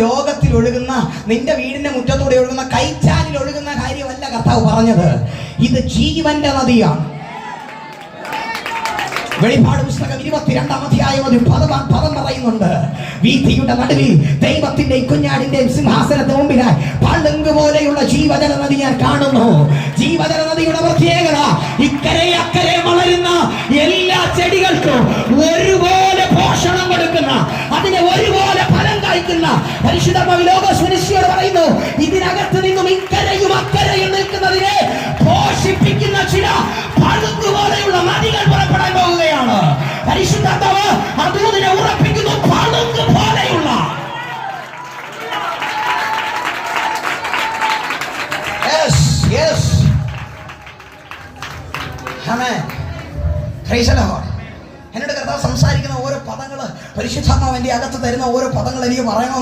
ലോകത്തിൽ ഒഴുകുന്ന, നിന്റെ വീടിന്റെ മുറ്റത്തൂടെ ഒഴുകുന്ന, കൈച്ചാലിൽ ഒഴുകുന്ന കാര്യമല്ല കർത്താവ് പറഞ്ഞത്. ഇത് ജീവന്റെ നദിയാണ്. വെളിപ്പാട് പുസ്തകം 22-ാം അധ്യായം പദം പറയുന്നുണ്ട്. വീഥിയുടെ നടുവിൽ ദൈവത്തിന്റെ കുഞ്ഞാടിന്റെ സിംഹാസനത്തിന് മുമ്പിലായി പളുങ്ക് പോലെയുള്ള ജീവജല നദി ഞാൻ കാണുന്നു. ജീവജല നദിയുടെ പ്രത്യേകത, ഇക്കരെ അക്കരെ വളരുന്ന എല്ലാ ചെടികൾക്കും ഒരുപോലെ പോഷണം കൊടുക്കുന്ന, അതിനെ ഒരുപോലെ ഫലം കായ്ക്കുന്ന പരിശുദ്ധ ലോകസ്വനിഷ്ഠയോട് പറയുന്നു, ഇതിനകത്ത് നിന്നും ഇക്കരയും അക്കരയും നിൽക്കുന്നതിനെ പോഷിപ്പിക്കുന്ന ചില പളുങ്ക് പോലെയുള്ള നദികൾ പുറപ്പെടാൻ പോകുകയാണ്. പരിശുദ്ധാത്മാവ് അതിനെ ഉറപ്പിക്കുന്നു, പളുങ്ക് പോലെയുള്ള. എന്നോട് കർത്താവ് സംസാരിക്കുന്ന ഓരോ പദങ്ങള്, പരിശുദ്ധാത്മാവ് എന്റെ അകത്ത് തരുന്ന ഓരോ പദങ്ങൾ എനിക്ക് പറയണം.